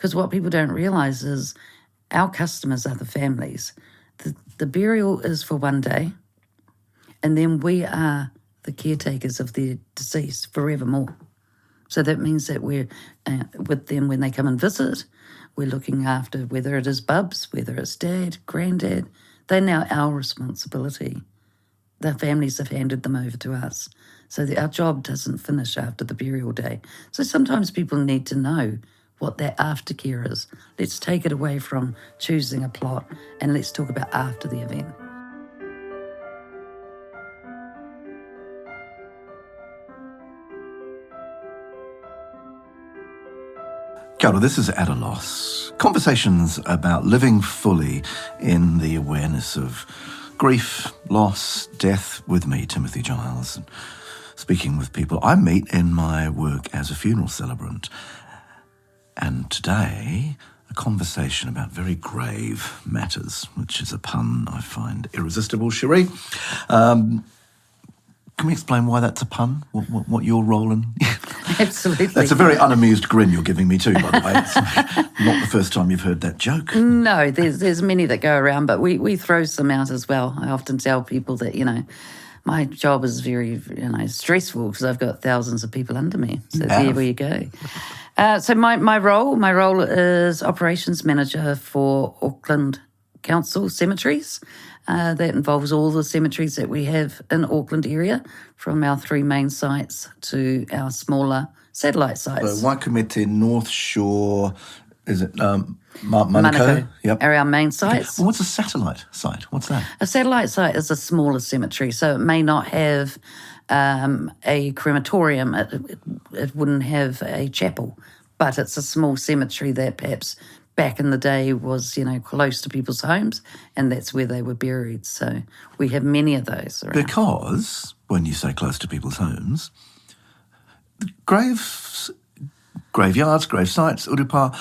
Because what people don't realise is our customers are the families. The burial is for one day, and then we are the caretakers of their deceased forevermore. So that means that we're with them when they come and visit. We're looking after whether it is bubs, whether it's dad, granddad. They're now our responsibility. Their families have handed them over to us. So our job doesn't finish after the burial day. So sometimes people need to know what that aftercare is. Let's take it away from choosing a plot and let's talk about after the event. Kia ora, this is At a Loss. Conversations about living fully in the awareness of grief, loss, death with me, Timothy Giles, and speaking with people I meet in my work as a funeral celebrant. And today, a conversation about very grave matters, which is a pun I find irresistible. Sheree, can we explain why that's a pun? What your role in? Absolutely. That's a very unamused grin you're giving me too, by the way. It's not the first time you've heard that joke. No, there's many that go around, but we throw some out as well. I often tell people that, my job is very, stressful because I've got thousands of people under me. So there you go. So my role is operations manager for Auckland Council cemeteries. That involves all the cemeteries that we have in Auckland area, from our 3 main sites to our smaller satellite sites. So Waikumete, North Shore, is it Manukau? Yep. Are our main sites. Well, what's a satellite site? What's that? A satellite site is a smaller cemetery, so it may not have a crematorium. It wouldn't have a chapel, but it's a small cemetery that perhaps back in the day was, close to people's homes, and that's where they were buried. So we have many of those around. Because when you say close to people's homes, graveyards, grave sites, urupa,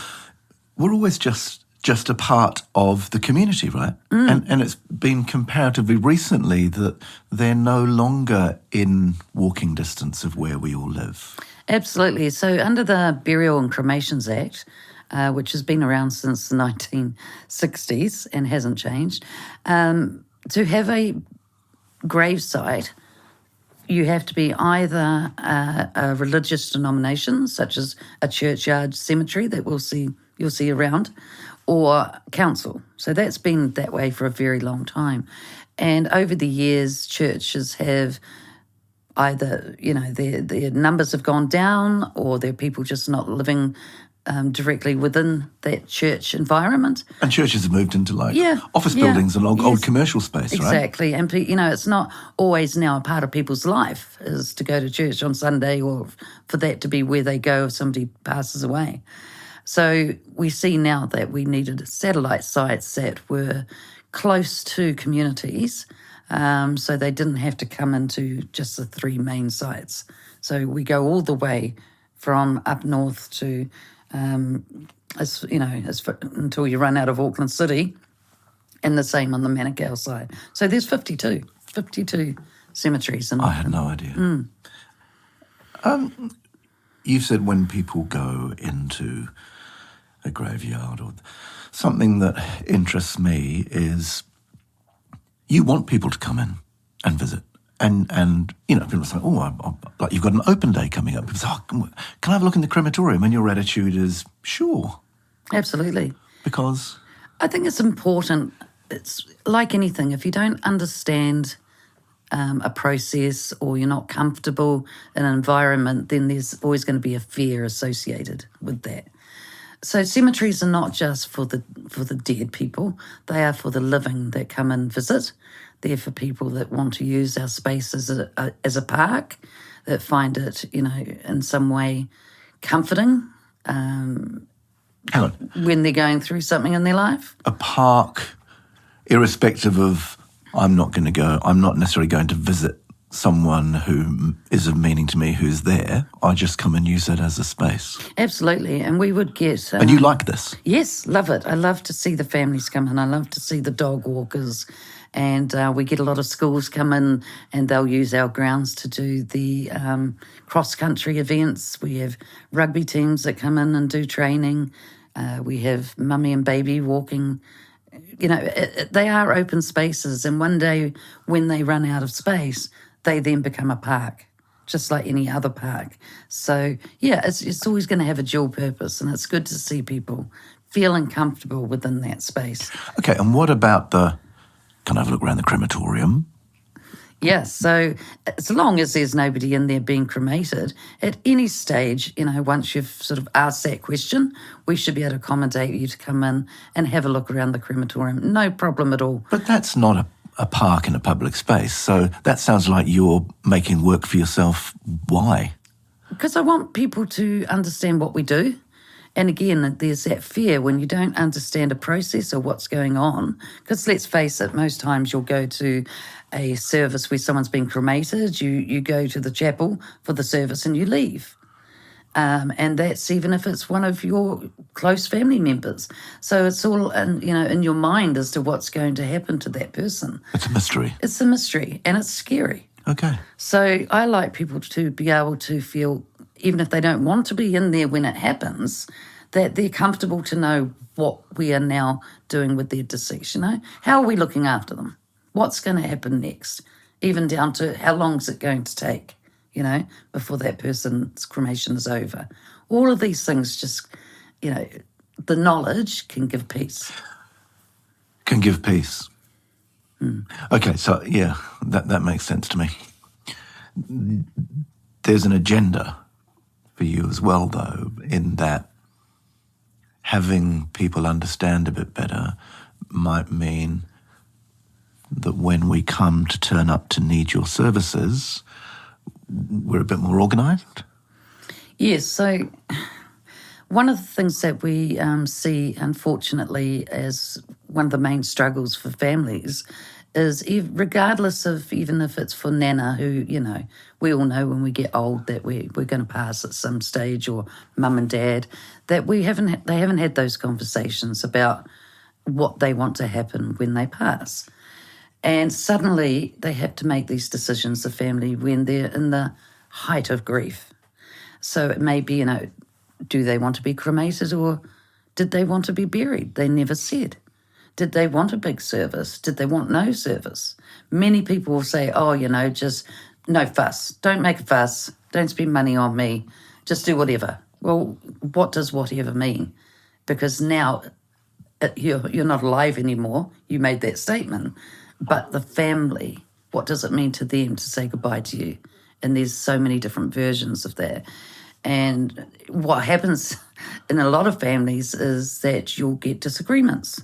were always just a part of the community, right? And it's been comparatively recently that they're no longer in walking distance of where we all live. Absolutely. So under the Burial and Cremations Act, which has been around since the 1960s and hasn't changed, to have a gravesite, you have to be either a religious denomination, such as a churchyard cemetery that you'll see around, or council. So that's been that way for a very long time. And over the years, churches have either, their numbers have gone down, or there are people just not living directly within that church environment. And churches have moved into office buildings and old commercial space, right? Exactly. And, it's not always now a part of people's life is to go to church on Sunday, or for that to be where they go if somebody passes away. So we see now that we needed satellite sites that were close to communities, so they didn't have to come into just the 3 main sites. So we go all the way from up north to until you run out of Auckland City, and the same on the Manukau side. So there's 52 cemeteries in Auckland. I had no idea. You've said when people go into a graveyard, or something that interests me is you want people to come in and visit. And people say, like you've got an open day coming up. People say, can I have a look in the crematorium? And your attitude is, sure. Absolutely. Because? I think it's important. It's like anything. If you don't understand a process, or you're not comfortable in an environment, then there's always going to be a fear associated with that. So cemeteries are not just for the dead people. They are for the living that come and visit. They're for people that want to use our space as a park, that find it, in some way comforting Hang on. when they're going through something in their life. A park, irrespective of, I'm not necessarily going to visit someone who is of meaning to me who's there. I just come and use it as a space. Absolutely. And we would get... and you like this? Yes, love it. I love to see the families come in. I love to see the dog walkers. And we get a lot of schools come in, and they'll use our grounds to do the cross-country events. We have rugby teams that come in and do training. We have mummy and baby walking. They are open spaces, and one day when they run out of space, they then become a park, just like any other park. So, yeah, it's always going to have a dual purpose, and it's good to see people feeling comfortable within that space. Okay, and what about can I have a look around the crematorium? Yes, so as long as there's nobody in there being cremated, at any stage, once you've sort of asked that question, we should be able to accommodate you to come in and have a look around the crematorium. No problem at all. But that's not a park in a public space, so that sounds like you're making work for yourself. Why? Because I want people to understand what we do. And again, there's that fear when you don't understand a process or what's going on. Because let's face it, most times you'll go to a service where someone's been cremated, you go to the chapel for the service and you leave. And that's even if it's one of your close family members. So it's all in your mind as to what's going to happen to that person. It's a mystery. It's a mystery, and it's scary. Okay. So I like people to be able to feel, even if they don't want to be in there when it happens, that they're comfortable to know what we are now doing with their deceased. How are we looking after them? What's going to happen next? Even down to how long is it going to take, before that person's cremation is over. All of these things just, the knowledge can give peace. Can give peace. Okay, so yeah, that makes sense to me. There's an agenda for you as well, though, in that having people understand a bit better might mean that when we come to turn up to need your services, we're a bit more organised? Yes, so one of the things that we see, unfortunately, as one of the main struggles for families is regardless of even if it's for Nana, who, we all know when we get old that we're going to pass at some stage, or mum and dad, that they haven't had those conversations about what they want to happen when they pass. And suddenly they have to make these decisions, the family, when they're in the height of grief. So it may be, do they want to be cremated or did they want to be buried? They never said. Did they want a big service? Did they want no service? Many people will say, just no fuss. Don't make a fuss. Don't spend money on me. Just do whatever. Well, what does whatever mean? Because now you're not alive anymore. You made that statement. But the family, what does it mean to them to say goodbye to you? And there's so many different versions of that. And what happens in a lot of families is that you'll get disagreements.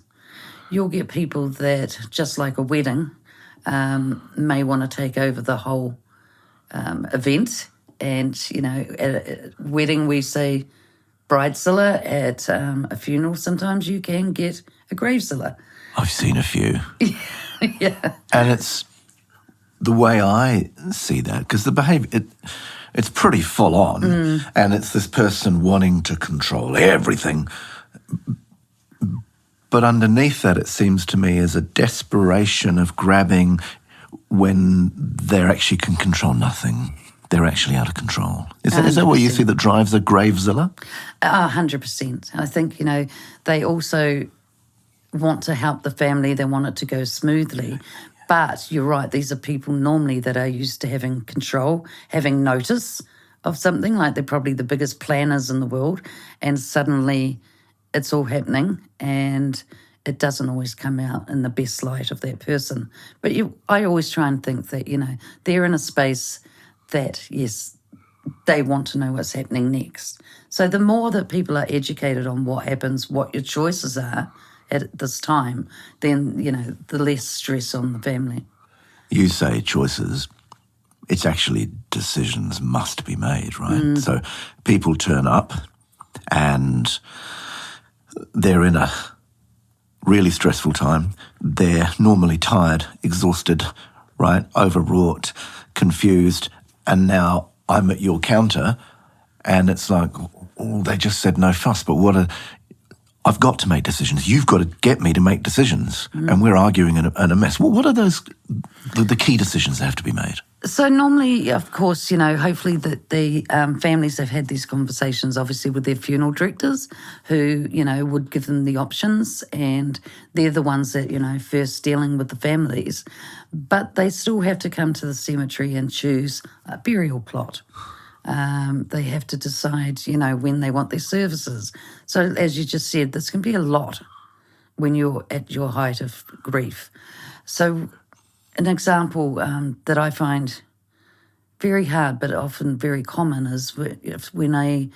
You'll get people that, just like a wedding, may want to take over the whole event. And, at a wedding we say bridezilla. At a funeral sometimes you can get a gravezilla. I've seen a few. Yeah. And it's the way I see that, because the behaviour, it's pretty full on, and it's this person wanting to control everything. But underneath that, it seems to me, is a desperation of grabbing when they actually can control nothing. They're actually out of control. Is that what you see that drives a gravezilla? 100%. I think, they also want to help the family. They want it to go smoothly. But you're right, these are people normally that are used to having control, having notice of something, like they're probably the biggest planners in the world, and suddenly it's all happening and it doesn't always come out in the best light of that person. But I always try and think that, they're in a space that, yes, they want to know what's happening next. So the more that people are educated on what happens, what your choices are at this time, then, the less stress on the family. You say choices. It's actually decisions must be made, right? So people turn up and they're in a really stressful time. They're normally tired, exhausted, right? Overwrought, confused. And now I'm at your counter and it's like, they just said no fuss, but I've got to make decisions. You've got to get me to make decisions. And we're arguing in a mess. Well, what are the key decisions that have to be made? So normally, of course, hopefully the families have had these conversations, obviously, with their funeral directors who, would give them the options, and they're the ones that, first dealing with the families. But they still have to come to the cemetery and choose a burial plot. They have to decide, when they want their services. So as you just said, this can be a lot when you're at your height of grief. So an example that I find very hard but often very common is when a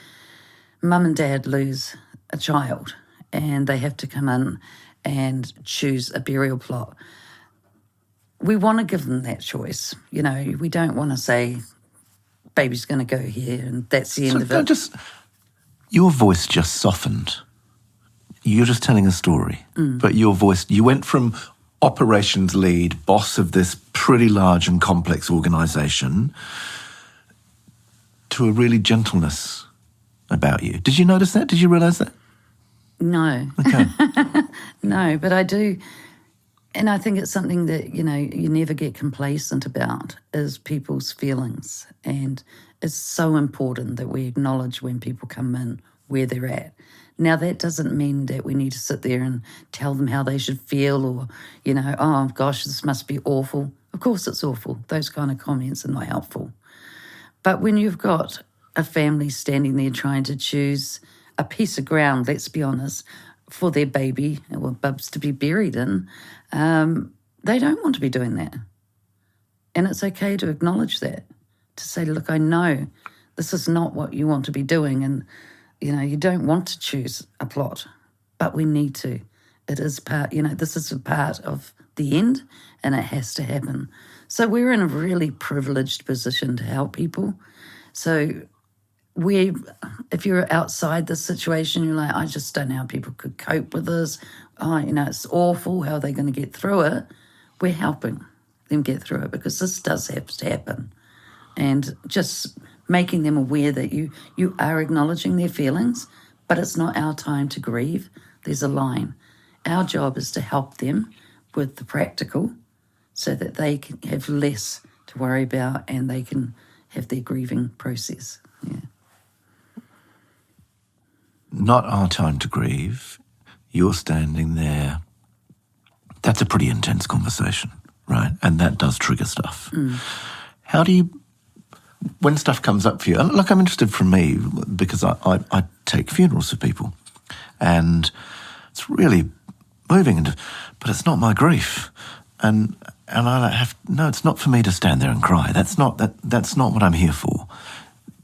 mum and dad lose a child and they have to come in and choose a burial plot. We want to give them that choice. We don't want to say, baby's going to go here and that's the end of it. Your voice just softened. You're just telling a story. But your voice, you went from operations lead, boss of this pretty large and complex organisation, to a really gentleness about you. Did you notice that? Did you realise that? No. Okay. No, but I do. And I think it's something that, you never get complacent about is people's feelings. And it's so important that we acknowledge when people come in where they're at. Now, that doesn't mean that we need to sit there and tell them how they should feel or, oh, gosh, this must be awful. Of course it's awful. Those kind of comments are not helpful. But when you've got a family standing there trying to choose a piece of ground, let's be honest, for their baby or bubs to be buried in, they don't want to be doing that. And it's okay to acknowledge that, to say, look, I know this is not what you want to be doing, and you don't want to choose a plot, but we need to. It is part, this is a part of the end, and it has to happen. So we're in a really privileged position to help people. So if you're outside this situation, you're like, I just don't know how people could cope with this. Oh, it's awful. How are they going to get through it? We're helping them get through it because this does have to happen. And just making them aware that you are acknowledging their feelings, but it's not our time to grieve. There's a line. Our job is to help them with the practical so that they can have less to worry about and they can have their grieving process. Yeah. Not our time to grieve. You're standing there. That's a pretty intense conversation, right? And that does trigger stuff. How do you, when stuff comes up for you, and look, I'm interested from me because I take funerals for people and it's really moving, but it's not my grief. And I no, it's not for me to stand there and cry. That's not what I'm here for.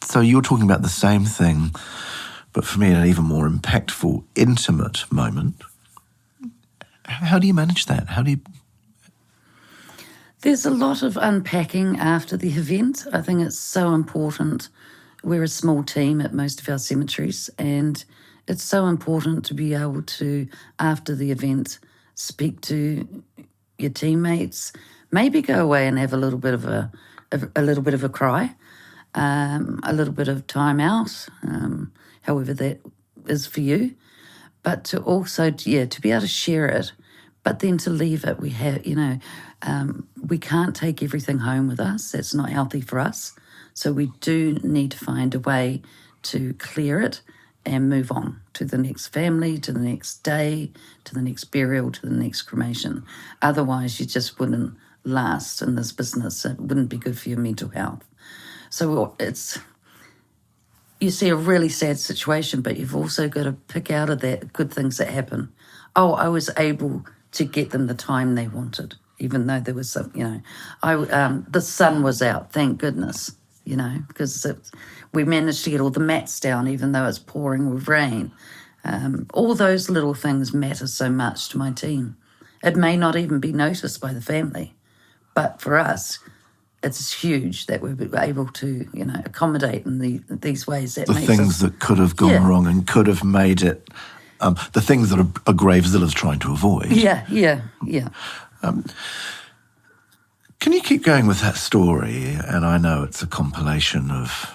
So you're talking about the same thing, but for me, an even more impactful, intimate moment. How do you manage that? There's a lot of unpacking after the event. I think it's so important. We're a small team at most of our cemeteries, and it's so important to be able to, after the event, speak to your teammates, maybe go away and have a little bit of a cry, a little bit of time out, however that is for you, but to also, to be able to share it, but then to leave it. We have, we can't take everything home with us. That's not healthy for us. So we do need to find a way to clear it and move on to the next family, to the next day, to the next burial, to the next cremation. Otherwise, you just wouldn't last in this business. It wouldn't be good for your mental health. So you see a really sad situation, but you've also got to pick out of that good things that happen. Oh, I was able to get them the time they wanted, even though there was some, the sun was out, thank goodness, because we managed to get all the mats down, even though it's pouring with rain. All those little things matter so much to my team. It may not even be noticed by the family, but for us, it's huge that we're able to, accommodate in these ways. That the things that could have gone wrong and could have made it, the things that a Gravezilla's trying to avoid. Yeah. Can you keep going with that story? And I know it's a compilation of,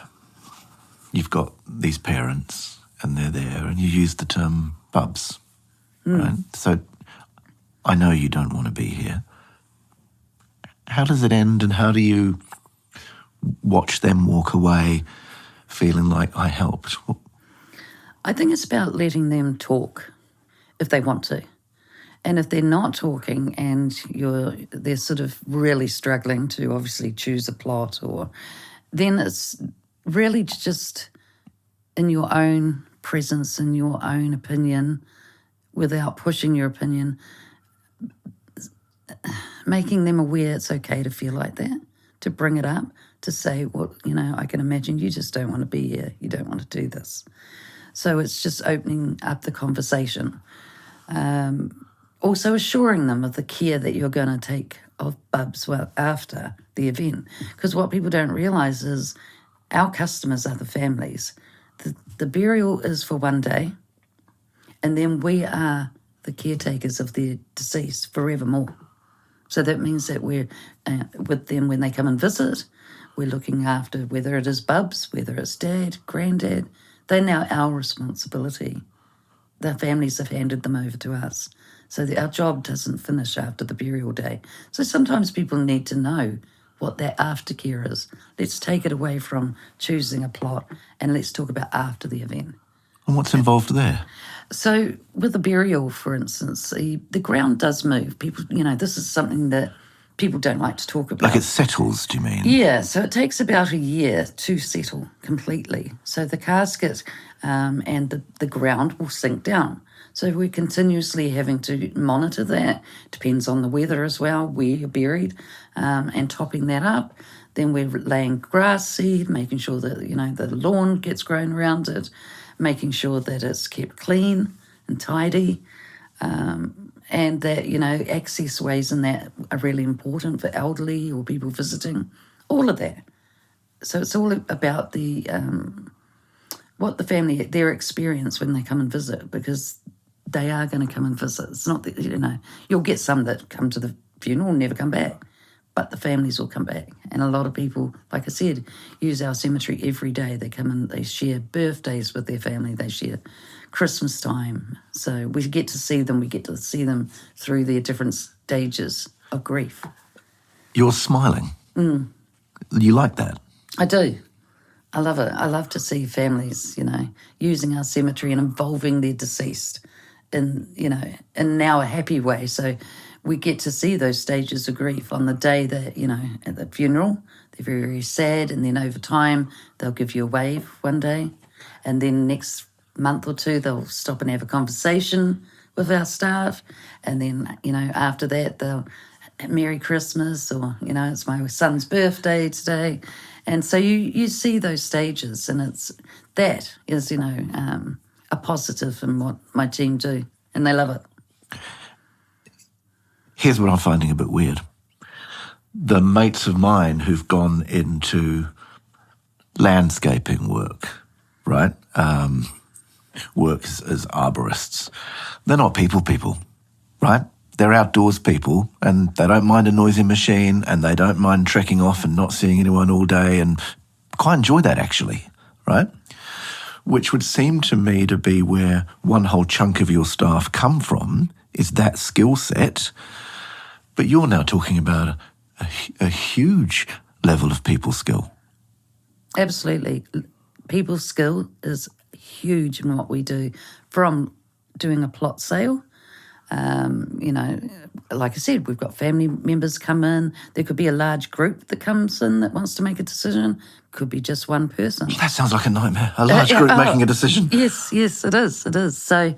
you've got these parents and they're there and you use the term bubs. right? So I know you don't want to be here. How does it end, and how do you watch them walk away feeling like I helped? I think it's about letting them talk if they want to. And if they're not talking and they're sort of really struggling to obviously choose a plot, then it's really just in your own presence, in your own opinion, without pushing your opinion, making them aware it's okay to feel like that, to bring it up, to say, well, I can imagine you just don't want to be here. You don't want to do this. So it's just opening up the conversation. Also assuring them of the care that you're going to take of Bubs after the event. Because what people don't realise is our customers are the families. The burial is for one day, and then we are the caretakers of their deceased forevermore. So that means that we're with them when they come and visit. We're looking after whether it is Bubs, whether it's Dad, Granddad. They're now our responsibility. Their families have handed them over to us. So our job doesn't finish after the burial day. So sometimes people need to know what their aftercare is. Let's take it away from choosing a plot and let's talk about after the event. And what's involved there? So with the burial, for instance, the ground does move. People, this is something that people don't like to talk about. Like it settles, do you mean? Yeah, so it takes about a year to settle completely. So the casket and the ground will sink down. So we're continuously having to monitor that. Depends on the weather as well, where you're buried, and topping that up. Then we're laying grass seed, making sure that, the lawn gets grown around it, making sure that it's kept clean and tidy, and that, access ways in that are really important for elderly or people visiting, all of that. So it's all about what the family, their experience when they come and visit, because they are going to come and visit. It's not that, you'll get some that come to the funeral and never come back, but the families will come back. And a lot of people, like I said, use our cemetery every day. They come and they share birthdays with their family. They share Christmas time. So we get to see them. We get to see them through their different stages of grief. You're smiling. You like that? I do. I love it. I love to see families, using our cemetery and involving their deceased in now a happy way. So we get to see those stages of grief on the day that, at the funeral, they're very, very sad. And then over time, they'll give you a wave one day. And then next month or two, they'll stop and have a conversation with our staff. And then, after that, they'll Merry Christmas, or, it's my son's birthday today. And so you see those stages, and that is, a positive in what my team do, and they love it. Here's what I'm finding a bit weird. The mates of mine who've gone into landscaping work, right? Work as arborists. They're not people, right? They're outdoors people, and they don't mind a noisy machine, and they don't mind trekking off and not seeing anyone all day, and quite enjoy that actually, right? Which would seem to me to be where one whole chunk of your staff come from, is that skill set. But you're now talking about a huge level of people skill. Absolutely. People skill is huge in what we do, from doing a plot sale. Like I said, we've got family members come in. There could be a large group that comes in that wants to make a decision. Could be just one person. That sounds like a nightmare. A large group making a decision. Yes, it is. So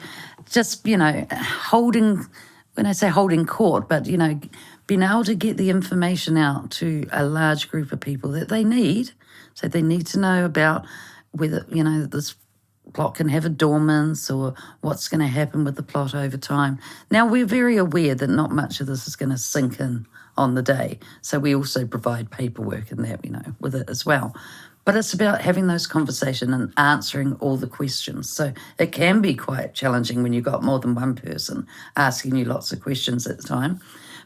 just, holding, when I say holding court, but, being able to get the information out to a large group of people that they need. So they need to know about whether, this plot can have a dormance, or what's going to happen with the plot over time. Now, we're very aware that not much of this is going to sink in on the day. So we also provide paperwork and that, with it as well. But it's about having those conversations and answering all the questions. So it can be quite challenging when you've got more than one person asking you lots of questions at the time.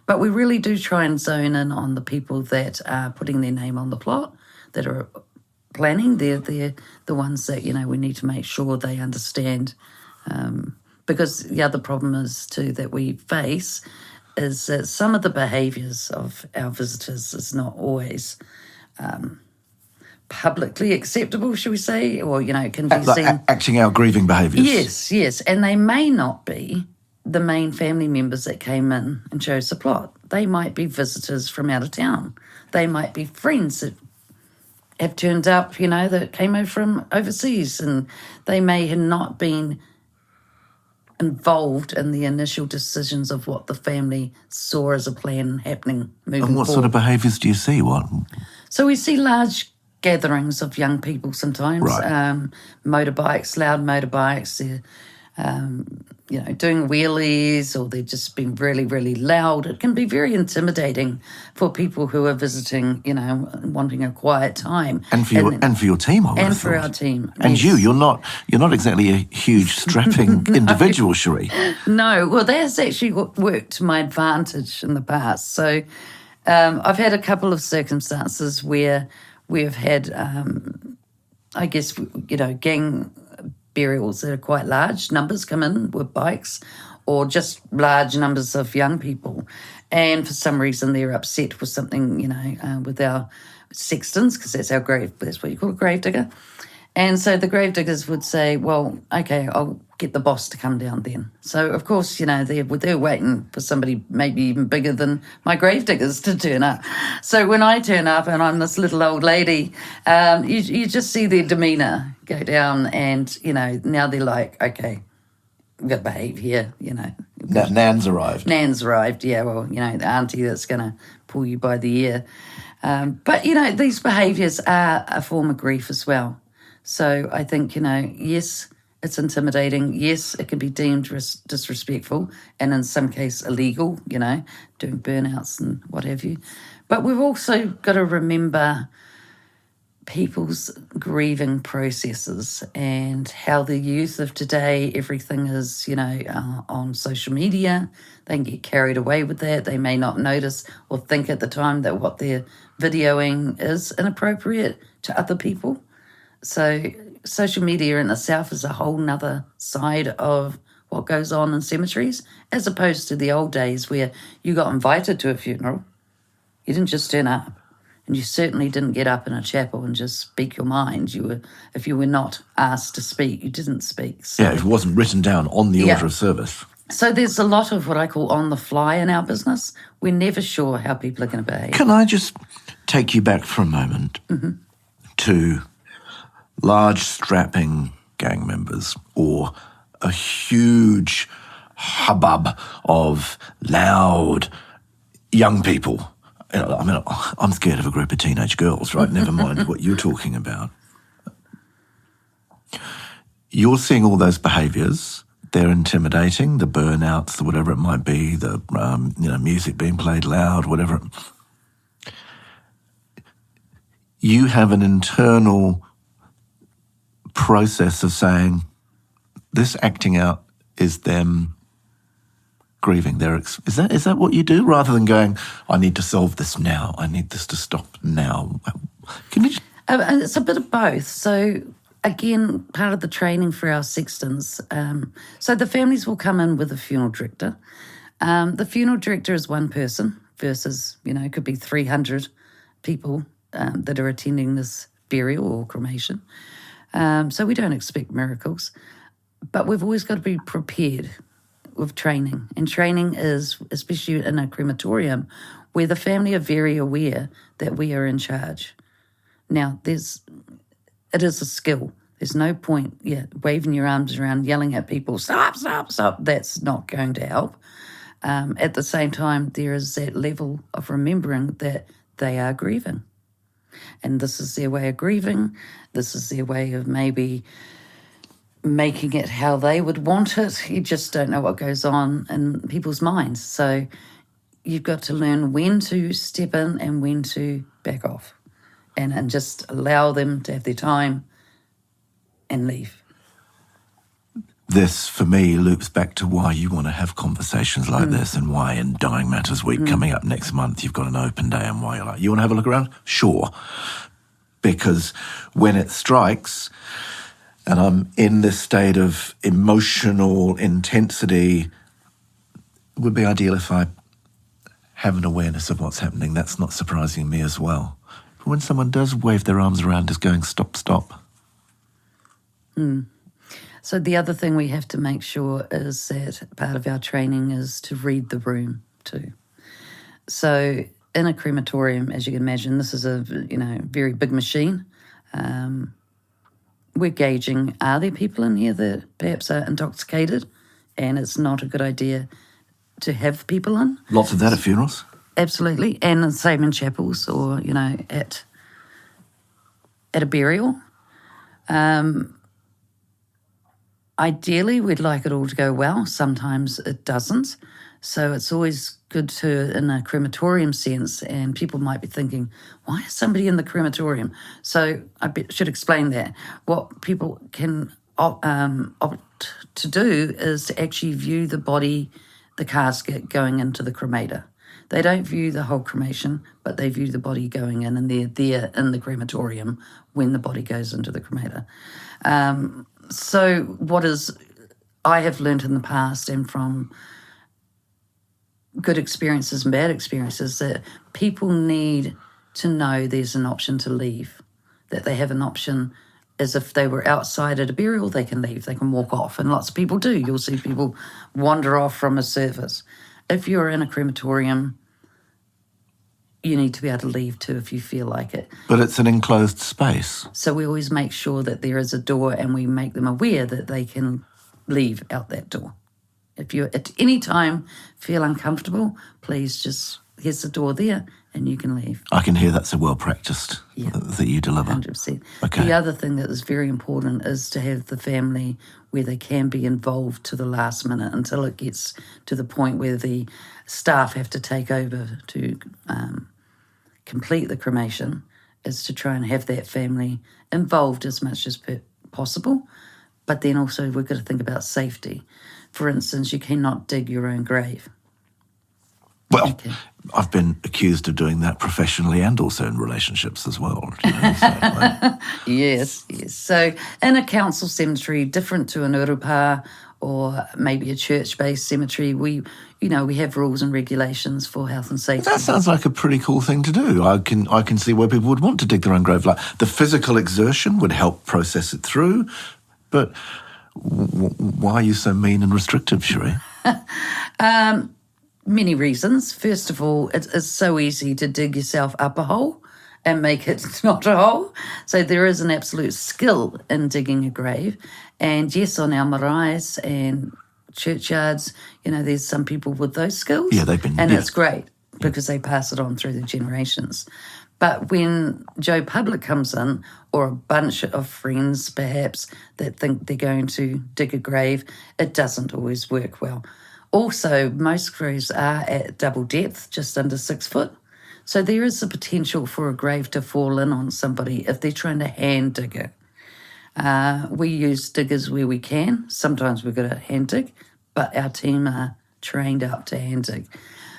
But we really do try and zone in on the people that are putting their name on the plot, that are planning. They're the ones that, we need to make sure they understand because the other problem is too that we face is that some of the behaviours of our visitors is not always publicly acceptable, shall we say, or, it can be seen... Acting out grieving behaviours. Yes, and they may not be the main family members that came in and chose the plot. They might be visitors from out of town. They might be friends that have turned up, that came over from overseas, and they may have not been involved in the initial decisions of what the family saw as a plan happening moving forward. And what sort of behaviours do you see? So we see large gatherings of young people sometimes, Right. Motorbikes, loud motorbikes, they're, doing wheelies, or they're just being really, really loud. It can be very intimidating for people who are visiting, wanting a quiet time. And for your team, I would have for thought. our team. And yes. you're not exactly a huge strapping individual, Sheree. No, well, that's actually worked to my advantage in the past. So I've had a couple of circumstances where we've had, gang burials that are quite large. Numbers come in with bikes, or just large numbers of young people. And for some reason, they're upset with something, with our sextons, because that's what you call a grave digger. And so the grave diggers would say, well, okay, I'll get the boss to come down then. So, of course, they're waiting for somebody maybe even bigger than my grave diggers to turn up. So when I turn up and I'm this little old lady, you just see their demeanour go down, and, now they're like, okay, we've got to behave here, Nan's arrived. Nan's arrived, yeah, well, the auntie that's going to pull you by the ear. But, these behaviours are a form of grief as well. So I think, yes, it's intimidating. Yes, it can be deemed disrespectful, and in some case illegal, doing burnouts and what have you. But we've also got to remember people's grieving processes and how the youth of today, everything is, on social media. They can get carried away with that. They may not notice or think at the time that what they're videoing is inappropriate to other people. So social media in itself is a whole nother side of what goes on in cemeteries, as opposed to the old days where you got invited to a funeral. You didn't just turn up, and you certainly didn't get up in a chapel and just speak your mind. If you were not asked to speak, you didn't speak. So, if it wasn't written down on the order of service. So there's a lot of what I call on the fly in our business. We're never sure how people are going to behave. Can I just take you back for a moment to large strapping gang members, or a huge hubbub of loud young people? I'm scared of a group of teenage girls, right? Never mind what you're talking about. You're seeing all those behaviours. They're intimidating, the burnouts, the whatever it might be, the music being played loud, whatever. You have an internal process of saying, this acting out is them grieving. Is that what you do, rather than going, I need to solve this now, I need this to stop now? Can you? It's a bit of both. So again, part of the training for our sextons. So the families will come in with a funeral director. The funeral director is one person versus, it could be 300 people that are attending this burial or cremation. So we don't expect miracles, but we've always got to be prepared with training. And training is, especially in a crematorium, where the family are very aware that we are in charge. Now, it is a skill. There's no point, waving your arms around, yelling at people, stop, stop, stop. That's not going to help. At the same time, there is that level of remembering that they are grieving. And this is their way of grieving. This is their way of maybe making it how they would want it. You just don't know what goes on in people's minds. So you've got to learn when to step in and when to back off, and just allow them to have their time and leave. This, for me, loops back to why you want to have conversations like this, and why in Dying Matters Week coming up next month, you've got an open day, and why you're like, you want to have a look around? Sure. Because when it strikes, and I'm in this state of emotional intensity, it would be ideal if I have an awareness of what's happening. That's not surprising me as well. But when someone does wave their arms around as going, stop, stop. So the other thing we have to make sure is that part of our training is to read the room too. So in a crematorium, as you can imagine, this is a very big machine. We're gauging, are there people in here that perhaps are intoxicated? And it's not a good idea to have people in. Lots of that at funerals. Absolutely. And the same in chapels or, at a burial. Ideally, we'd like it all to go well. Sometimes it doesn't. So it's always good to, in a crematorium sense, and people might be thinking, why is somebody in the crematorium? So should explain that. What people can opt to do is to actually view the body, the casket going into the cremator. They don't view the whole cremation, but they view the body going in, and they're there in the crematorium when the body goes into the cremator. So I have learned in the past and from good experiences and bad experiences that people need to know there's an option to leave, that they have an option as if they were outside at a burial, they can leave, they can walk off. And lots of people do. You'll see people wander off from a service. If you're in a crematorium, you need to be able to leave too if you feel like it. But it's an enclosed space. So we always make sure that there is a door and we make them aware that they can leave out that door. If you at any time feel uncomfortable, please here's the door there and you can leave. I can hear that's a well-practiced that you deliver. 100%. Okay. The other thing that is very important is to have the family where they can be involved to the last minute until it gets to the point where the staff have to take over to complete the cremation, is to try and have that family involved as much as possible. But then also we've got to think about safety. For instance, you cannot dig your own grave. Well, Okay. I've been accused of doing that professionally and also in relationships as well. Yes. So in a council cemetery, different to an urupa or maybe a church-based cemetery, we have rules and regulations for health and safety. That sounds like a pretty cool thing to do. I can see where people would want to dig their own grave. Like the physical exertion would help process it through, but why are you so mean and restrictive, Sheree? Many reasons. First of all, it's so easy to dig yourself up a hole and make it not a hole. So there is an absolute skill in digging a grave. And yes, on our maraes and churchyards, there's some people with those skills. Yeah, they've been... And it's great because they pass it on through the generations. But when Joe Public comes in, or a bunch of friends perhaps that think they're going to dig a grave, it doesn't always work well. Also, most graves are at double depth, just under 6 foot. So there is the potential for a grave to fall in on somebody if they're trying to hand dig it. We use diggers where we can. Sometimes we've got to hand dig, but our team are trained up to hand dig.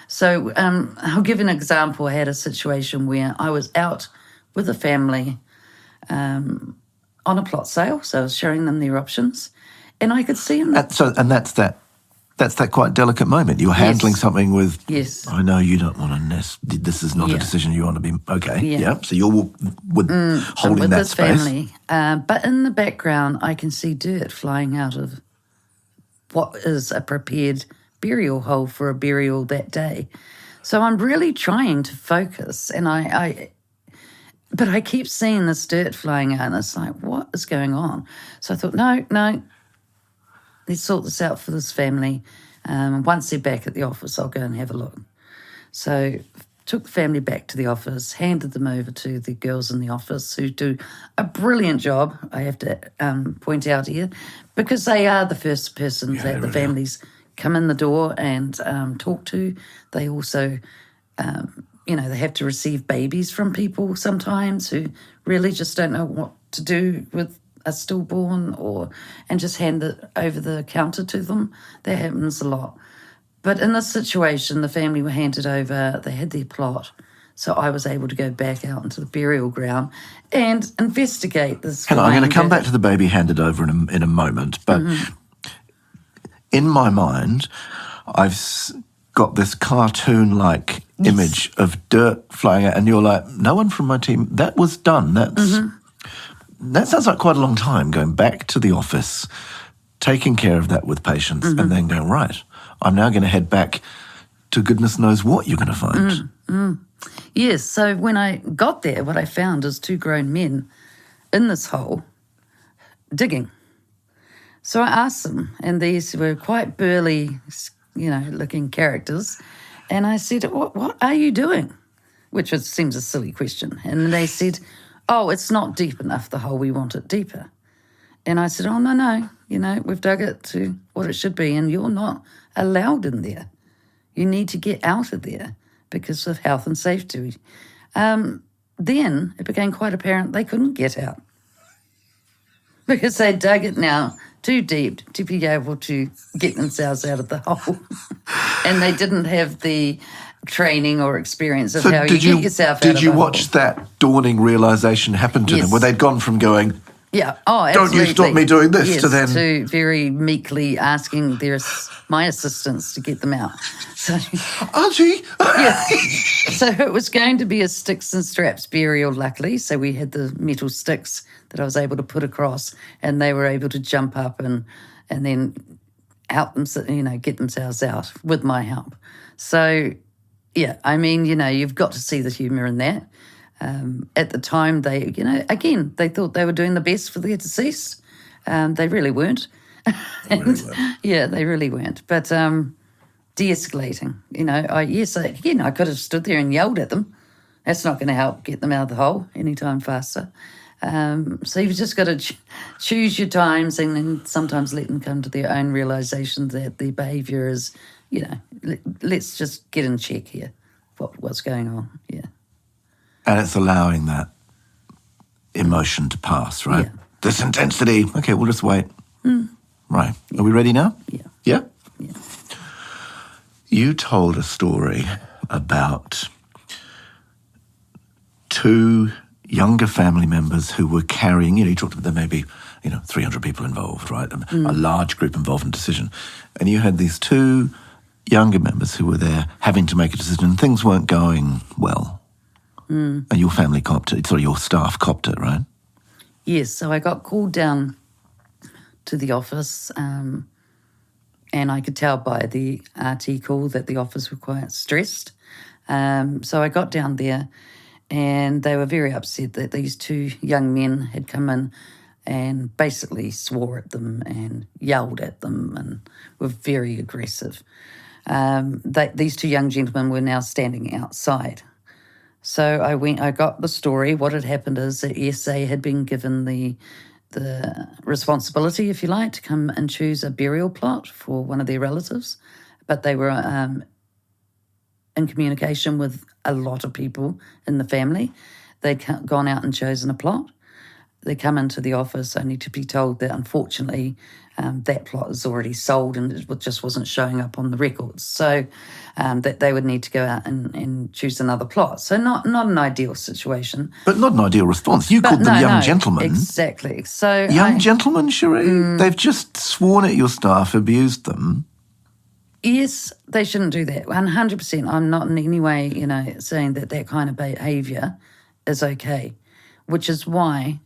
So I'll give an example. I had a situation where I was out with a family on a plot sale, so I was showing them their options, and I could see in That's that quite delicate moment. You're handling something with, yes, I know you don't want to nest. This is not a decision you want to be, okay, yeah. So you're holding with that this space. family. But in the background, I can see dirt flying out of what is a prepared burial hole for a burial that day. So I'm really trying to focus, and but I keep seeing this dirt flying out, and it's like, what is going on? So I thought, no, let's sort this out for this family. Once they're back at the office, I'll go and have a look. So took the family back to the office, handed them over to the girls in the office who do a brilliant job, I have to point out here, because they are the first person that the families come in the door and talk to. They also, they have to receive babies from people sometimes who really just don't know what to do with a stillborn and just hand it over the counter to them. That happens a lot. But in this situation, the family were handed over, they had their plot. So I was able to go back out into the burial ground and investigate this. Hang on, I'm going to come back to the baby handed over in a moment, but in my mind, I've got this cartoon-like image of dirt flying out, and you're like, no one from my team, that was done. That sounds like quite a long time, going back to the office, taking care of that with patience, and then going, right, I'm now going to head back to goodness knows what you're going to find. Yes, so when I got there, what I found is 2 grown men in this hole digging. So I asked them, and these were quite burly, looking characters, and I said, what are you doing? Which seems a silly question. And they said, oh, it's not deep enough, the hole, we want it deeper. And I said, oh, no, we've dug it to what it should be, and you're not allowed in there. You need to get out of there because of health and safety. Then it became quite apparent they couldn't get out because they dug it now too deep to be able to get themselves out of the hole. And they didn't have the training or experience of how you get yourself out of the hole. Did you watch that dawning realisation happen to them, where they'd gone from going, yeah, oh, absolutely, don't you stop me doing this, yes, to then... to very meekly asking my assistants to get them out. So, Auntie! yeah. So it was going to be a sticks and straps burial, luckily. So we had the metal sticks that I was able to put across, and they were able to jump up and then help them, get themselves out with my help. So, yeah, I mean, you've got to see the humour in that. At the time, they, again, they thought they were doing the best for their deceased. They really weren't. Yeah, they really weren't. But de-escalating, I could have stood there and yelled at them. That's not going to help get them out of the hole any time faster. So you've just got to choose your times, and then sometimes let them come to their own realisation that the behaviour is, let's just get in check here, what's going on, yeah. And it's allowing that emotion to pass, right? Yeah. This intensity. Okay, we'll just wait. Right. Are we ready now? Yeah. Yeah? Yeah. You told a story about 2 younger family members who were carrying, you talked about there may be, 300 people involved, right? A large group involved in decision. And you had these 2 younger members who were there having to make a decision, and things weren't going well. And your family copped it, your staff copped it, right? Yes, so I got called down to the office, and I could tell by the RT call that the office were quite stressed. So I got down there, and they were very upset that these 2 young men had come in and basically swore at them and yelled at them and were very aggressive. These 2 young gentlemen were now standing outside. So I got the story. What had happened is that, yes, they had been given the responsibility, if you like, to come and choose a burial plot for one of their relatives, but they were in communication with a lot of people in the family. They'd gone out and chosen a plot. They come into the office only to be told that, unfortunately, that plot is already sold and it just wasn't showing up on the records. So that they would need to go out and choose another plot. So not an ideal situation. But not an ideal response. You called them young gentlemen. Exactly. So young gentlemen, Sheree? They've just sworn at your staff, abused them. Yes, they shouldn't do that. 100%. I'm not in any way, saying that kind of behaviour is okay, which is why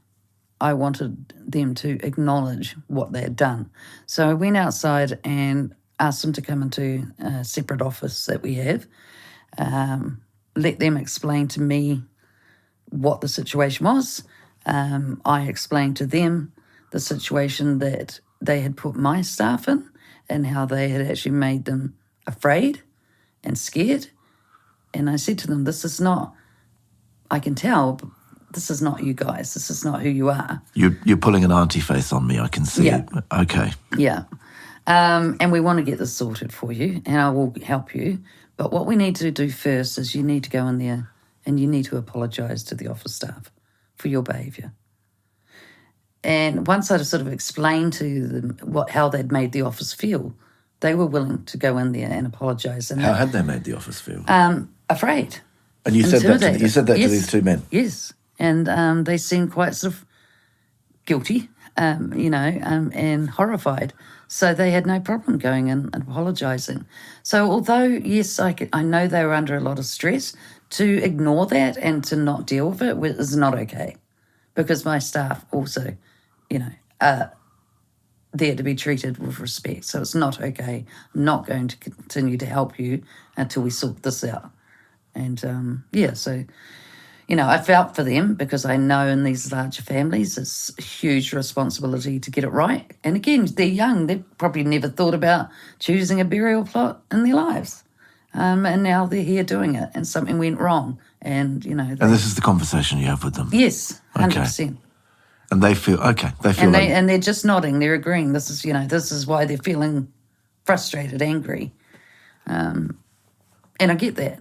I wanted them to acknowledge what they had done. So I went outside and asked them to come into a separate office that we have, let them explain to me what the situation was. I explained to them the situation that they had put my staff in and how they had actually made them afraid and scared. And I said to them, this is not, I can tell, this is not you guys. This is not who you are. You're pulling an auntie face on me, I can see. Yeah. Okay. Yeah. And we want to get this sorted for you, and I will help you. But what we need to do first is you need to go in there and you need to apologise to the office staff for your behaviour. And once I sort of explained to them how they'd made the office feel, they were willing to go in there and apologise. And how had they made the office feel? Afraid. And you said that to, intimidated. that Yes. to these two men? Yes. And they seemed quite sort of guilty, and horrified. So they had no problem going in and apologising. So although, yes, I know they were under a lot of stress, to ignore that and to not deal with it is not okay, because my staff also, are there to be treated with respect. So it's not okay. I'm not going to continue to help you until we sort this out. And, so... I felt for them, because I know in these larger families it's a huge responsibility to get it right. And again, they're young. They've probably never thought about choosing a burial plot in their lives. And now they're here doing it, and something went wrong. And, And this is the conversation you have with them? Yes, 100%. Okay. And they feel, and they're just nodding. They're agreeing. This is why they're feeling frustrated, angry. And I get that.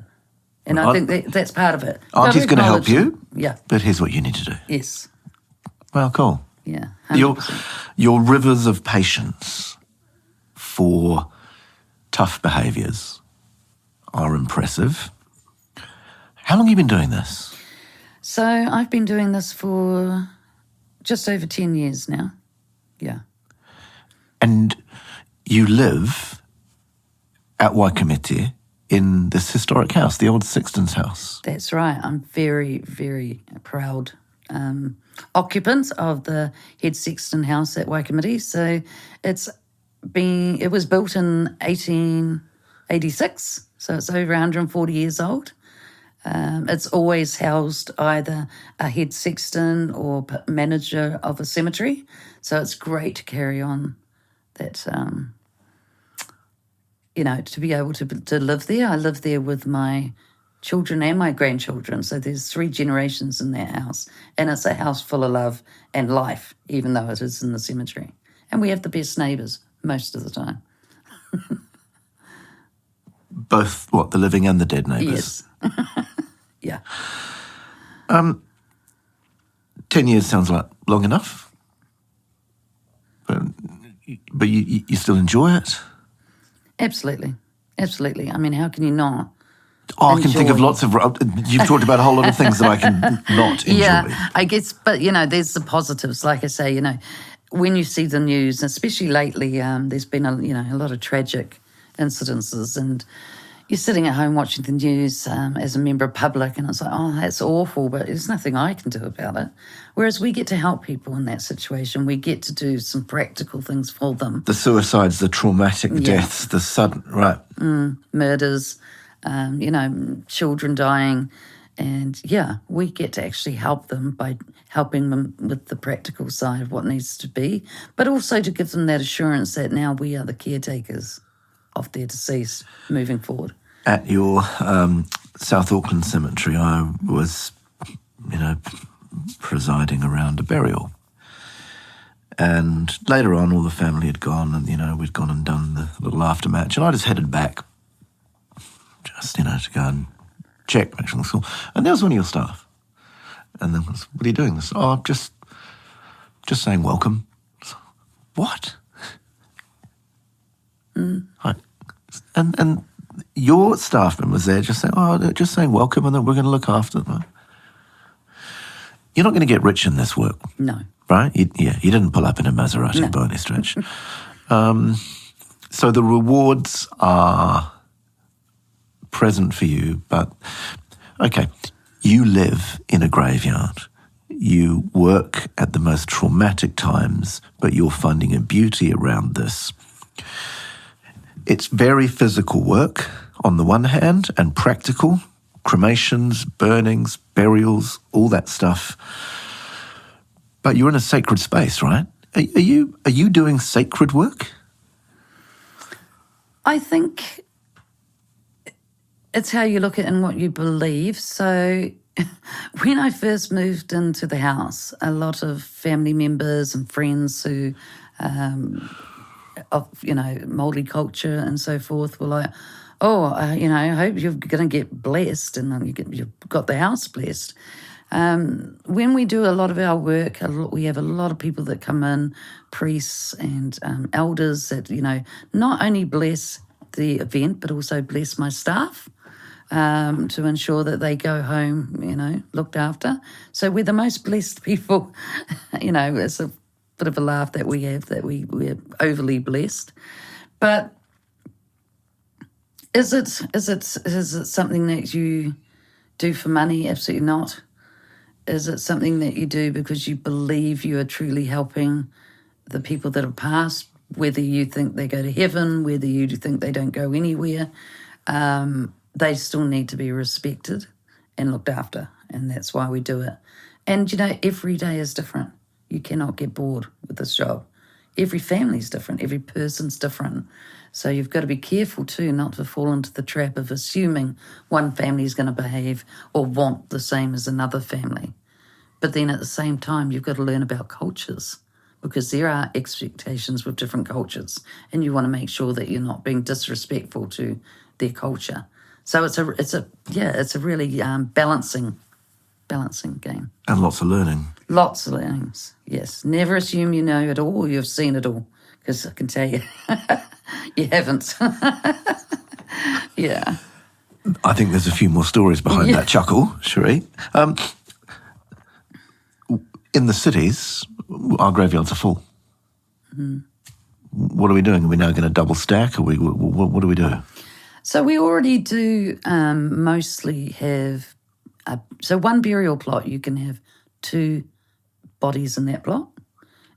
And I think that's part of it. Auntie's going to help you. Yeah. But here's what you need to do. Yes. Well, cool. Yeah, 100%. Your rivers of patience for tough behaviours are impressive. How long have you been doing this? So I've been doing this for just over 10 years now. Yeah. And you live at Waikamete in this historic house, the old Sexton's house. That's right. I'm very, very proud occupant of the head Sexton house at Waikamete. So it was built in 1886, so it's over 140 years old. It's always housed either a head sexton or manager of a cemetery. So it's great to carry on that, to be able to live there. I live there with my children and my grandchildren. So there's 3 generations in that house. And it's a house full of love and life, even though it is in the cemetery. And we have the best neighbours most of the time. Both, the living and the dead neighbours? Yes. Yeah. 10 years sounds like long enough. But you still enjoy it? Absolutely. Absolutely. I mean, how can you not? I can think of lots of... You've talked about a whole lot of things that I can not enjoy. Yeah, I guess, but, there's the positives. Like I say, when you see the news, especially lately, there's been a lot of tragic incidences, and you're sitting at home watching the news as a member of public, and it's like, oh, that's awful, but there's nothing I can do about it. Whereas we get to help people in that situation. We get to do some practical things for them. The suicides, the traumatic deaths, the sudden... Right. Murders, children dying. And, we get to actually help them by helping them with the practical side of what needs to be, but also to give them that assurance that now we are the caretakers of their deceased moving forward. At your South Auckland cemetery, I was, presiding around a burial. And later on, all the family had gone, and, we'd gone and done the little aftermatch, and I just headed back just, to go and check, make sure it's cool. And there was one of your staff. And then, what are you doing this? Oh, just saying welcome. What? And your staff members there just saying welcome, and then we're going to look after them. You're not going to get rich in this work. No. Right? You didn't pull up in a Maserati by any stretch. So the rewards are present for you, but, okay, you live in a graveyard. You work at the most traumatic times, but you're finding a beauty around this. It's very physical work on the one hand, and practical, cremations, burnings, burials, all that stuff. But you're in a sacred space, right? Are you doing sacred work? I think it's how you look at it and what you believe. So when I first moved into the house, a lot of family members and friends who of Māori culture and so forth were like, I hope you're going to get blessed and you've got the house blessed. When we do a lot of our work, we have a lot of people that come in, priests and elders that, not only bless the event, but also bless my staff. to ensure that they go home, looked after. So we're the most blessed people. It's a bit of a laugh that we have, that we're overly blessed. But is it something that you do for money? Absolutely not. Is it something that you do because you believe you are truly helping the people that have passed, whether you think they go to heaven, whether you think they don't go anywhere? They still need to be respected and looked after, and that's why we do it. And, every day is different. You cannot get bored with this job. Every family's different. Every person's different. So you've got to be careful too not to fall into the trap of assuming one family is going to behave or want the same as another family. But then at the same time, you've got to learn about cultures, because there are expectations with different cultures, and you want to make sure that you're not being disrespectful to their culture. So it's a really balancing game. And lots of learning. Lots of learnings, yes. Never assume you know it all or you've seen it all, because I can tell you, you haven't. Yeah. I think there's a few more stories behind that chuckle, Sheree. In the cities, our graveyards are full. Mm. What are we doing? Are we now going to double stack? What do we do? So we already do mostly have... So one burial plot, you can have 2 bodies in that plot,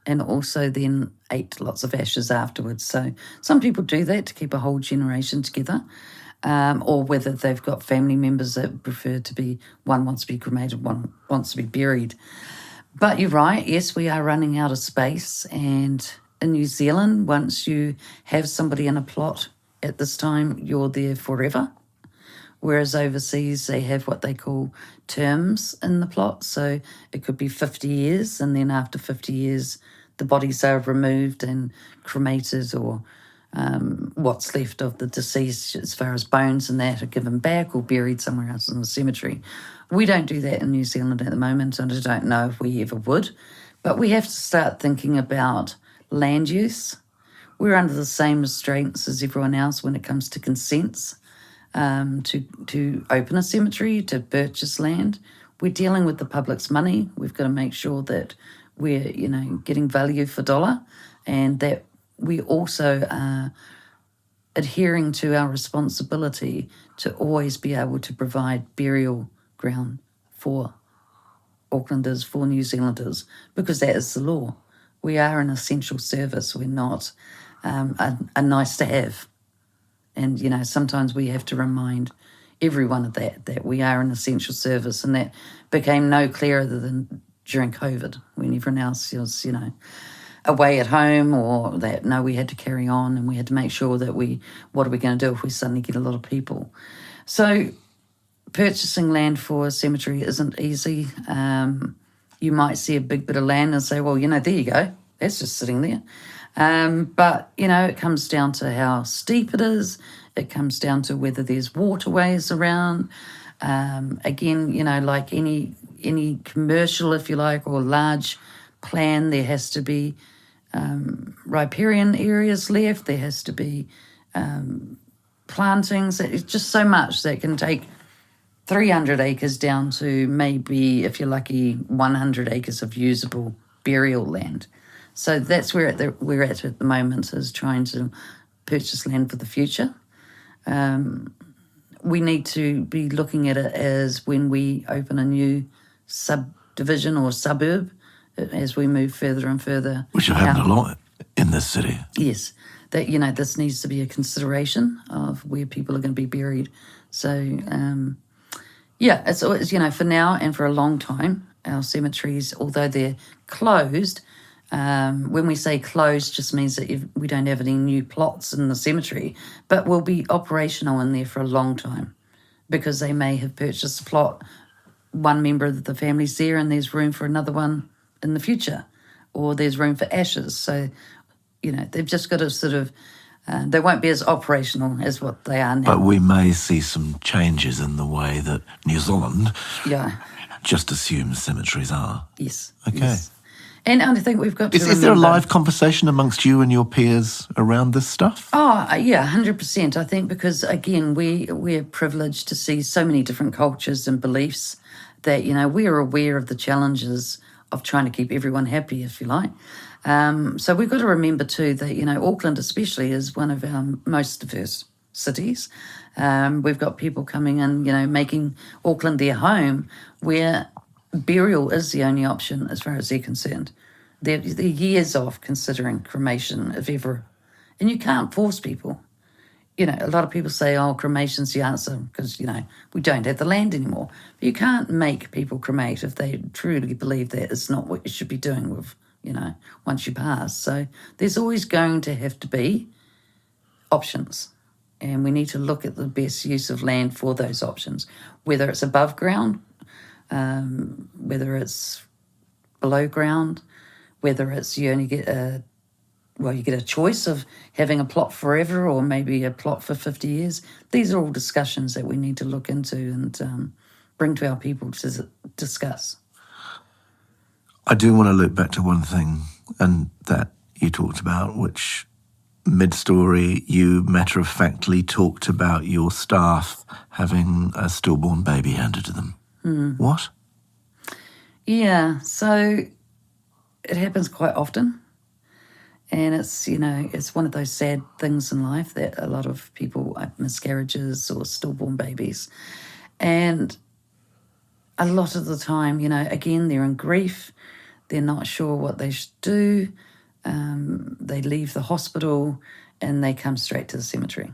and also then 8 lots of ashes afterwards. So some people do that to keep a whole generation together, or whether they've got family members that prefer to be, one wants to be cremated, one wants to be buried. But you're right, yes, we are running out of space, and in New Zealand, once you have somebody in a plot at this time, you're there forever. Whereas overseas, they have what they call terms in the plot. So it could be 50 years, and then after 50 years, the bodies are removed and cremated, or what's left of the deceased as far as bones and that are given back or buried somewhere else in the cemetery. We don't do that in New Zealand at the moment, and I don't know if we ever would. But we have to start thinking about land use. We're under the same restraints as everyone else when it comes to consents. To open a cemetery, to purchase land. We're dealing with the public's money. We've got to make sure that we're, getting value for dollar, and that we also are adhering to our responsibility to always be able to provide burial ground for Aucklanders, for New Zealanders, because that is the law. We are an essential service. We're not a nice to have. And, sometimes we have to remind everyone of that we are an essential service. And that became no clearer than during COVID, when everyone else was, away at home, or that, no, we had to carry on, and we had to make sure that what are we going to do if we suddenly get a lot of people? So purchasing land for a cemetery isn't easy. You might see a big bit of land and say, well, there you go. That's just sitting there. But, it comes down to how steep it is. It comes down to whether there's waterways around. Again, like any commercial, if you like, or large plan, there has to be riparian areas left. There has to be plantings. It's just so much that can take 300 acres down to maybe, if you're lucky, 100 acres of usable burial land. So that's where we're at the moment, is trying to purchase land for the future. We need to be looking at it as when we open a new subdivision or suburb, as we move further and further. Which are happening a lot in this city. Yes, that, this needs to be a consideration of where people are going to be buried. So, it's always, for now and for a long time, our cemeteries, although they're closed, when we say closed, just means that we don't have any new plots in the cemetery, but we'll be operational in there for a long time, because they may have purchased a plot, one member of the family's there, and there's room for another one in the future, or there's room for ashes. So, they've just got to sort of, they won't be as operational as what they are now. But we may see some changes in the way that New Zealand just assumes cemeteries are. Yes. Okay. Yes. And I think we've got to Is there a remember- live conversation amongst you and your peers around this stuff? Oh, yeah, 100%. I think because, again, we're privileged to see so many different cultures and beliefs that, we are aware of the challenges of trying to keep everyone happy, if you like. So we've got to remember too that, Auckland especially is one of our most diverse cities. We've got people coming in, making Auckland their home, where burial is the only option as far as they're concerned. They're years off considering cremation, if ever. And you can't force people. A lot of people say, oh, cremation's the answer because, we don't have the land anymore. But you can't make people cremate if they truly believe that it's not what you should be doing with, once you pass. So there's always going to have to be options. And we need to look at the best use of land for those options, whether it's above ground, whether it's below ground, whether it's you only get you get a choice of having a plot forever or maybe a plot for 50 years. These are all discussions that we need to look into and bring to our people to discuss. I do want to look back to one thing and that you talked about, which mid-story you matter-of-factly talked about your staff having a stillborn baby handed to them. What? Yeah, so it happens quite often. And it's, it's one of those sad things in life that a lot of people have miscarriages or stillborn babies. And a lot of the time, again, they're in grief. They're not sure what they should do. They leave the hospital and they come straight to the cemetery.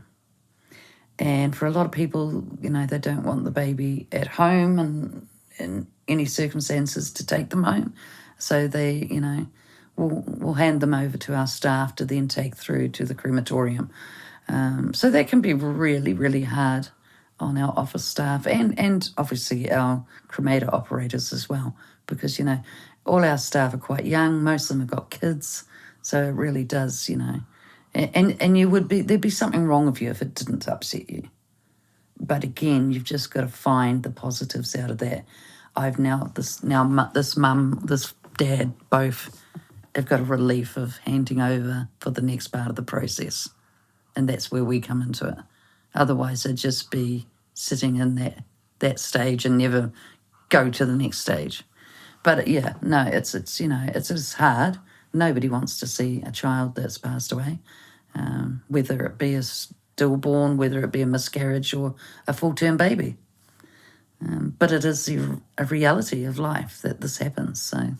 And for a lot of people, they don't want the baby at home and in any circumstances to take them home. So they, we'll hand them over to our staff to then take through to the crematorium. So that can be really, really hard on our office staff and obviously our cremator operators as well, because, all our staff are quite young. Most of them have got kids. So it really does, and there'd be something wrong with you if it didn't upset you. But again, you've just got to find the positives out of that. This mum, this dad, both have got a relief of handing over for the next part of the process. And that's where we come into it. Otherwise, they'd just be sitting in that stage and never go to the next stage. But yeah, no, it's hard. Nobody wants to see a child that's passed away, whether it be a stillborn, whether it be a miscarriage or a full-term baby. But it is a reality of life that this happens. So,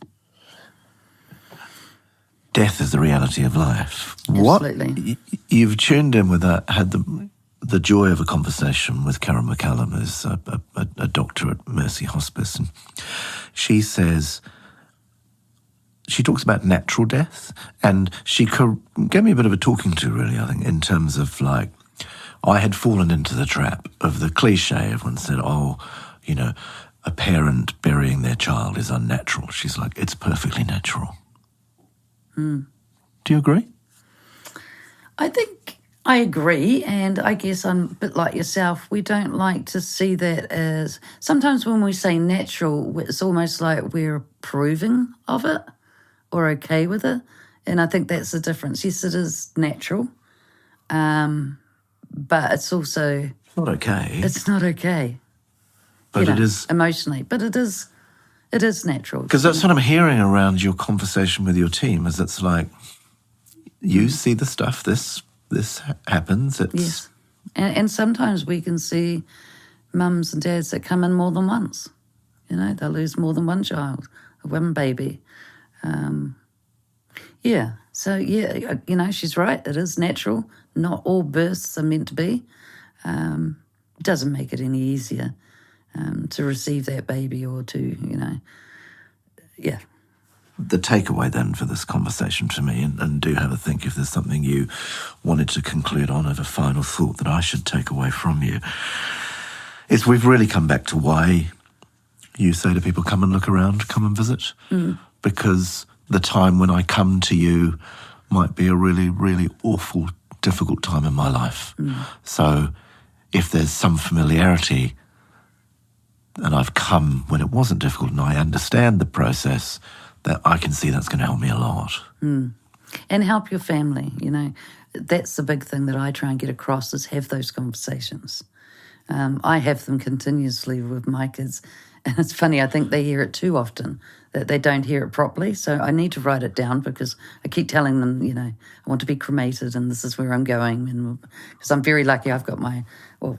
death is the reality of life. Absolutely. You've tuned in with had the joy of a conversation with Karen McCallum, who's a doctor at Mercy Hospice, and she says. She talks about natural death, and she gave me a bit of a talking to, really, I think, in terms of, I had fallen into the trap of the cliche. Everyone said, a parent burying their child is unnatural. She's like, it's perfectly natural. Do you agree? I think I agree, and I guess I'm a bit like yourself. We don't like to see that as... Sometimes when we say natural, it's almost like we're approving of it or okay with it, and I think that's the difference. Yes, it is natural, but it's also... It's not okay. It's not okay. But it is... Emotionally, but it is natural. Because that's what I'm hearing around your conversation with your team, is it's like, you see the stuff, this happens. Yes. And sometimes we can see mums and dads that come in more than once. They'll lose more than one child, one baby. So, she's right. It is natural. Not all births are meant to be. Doesn't make it any easier to receive that baby or to, The takeaway then for this conversation to me, and do have a think if there's something you wanted to conclude on of a final thought that I should take away from you, is we've really come back to why you say to people, come and look around, come and visit. Because the time when I come to you might be a really, really awful, difficult time in my life. So if there's some familiarity, and I've come when it wasn't difficult and I understand the process, that I can see that's going to help me a lot. And help your family, you know. That's the big thing that I try and get across, is have those conversations. I have them continuously with my kids. And it's funny, I think they hear it too often, that they don't hear it properly. So I need to write it down, because I keep telling them, you know, I want to be cremated and this is where I'm going. And because I'm very lucky, I've got call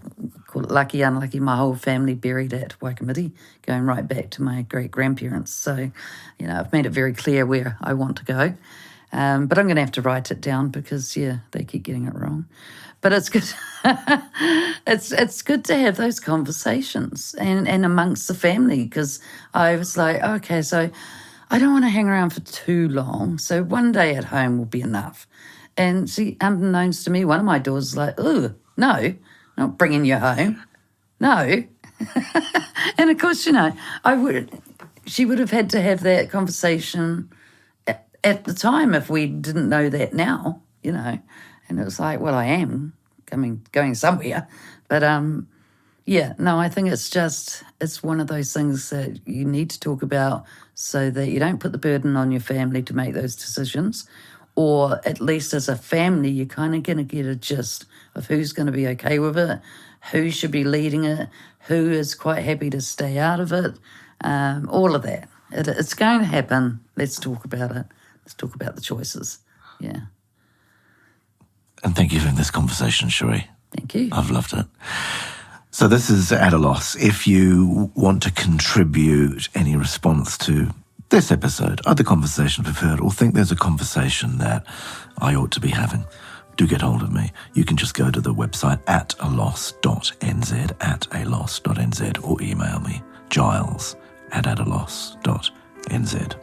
it lucky, unlucky, my whole family buried at Waikamiti, going right back to my great-grandparents. So, you know, I've made it very clear where I want to go. But I'm going to have to write it down because, they keep getting it wrong. But it's good. it's good to have those conversations and amongst the family, because I was like, okay, so I don't want to hang around for too long. So one day at home will be enough. And see, unbeknownst to me, one of my daughters was like, oh, no, not bringing you home. No. And of course, you know, she would have had to have that conversation at the time if we didn't know that now, you know. And it was like, well, I am going somewhere. But, I think it's one of those things that you need to talk about so that you don't put the burden on your family to make those decisions. Or at least as a family, you're kind of going to get a gist of who's going to be okay with it, who should be leading it, who is quite happy to stay out of it, all of that. It's going to happen. Let's talk about it. Let's talk about the choices. Yeah. And thank you for this conversation, Sheree. Thank you. I've loved it. So this is At a Loss. If you want to contribute any response to this episode, other conversations we've heard, or think there's a conversation that I ought to be having, do get hold of me. You can just go to the website ataloss.nz, or email me, giles@ataloss.nz.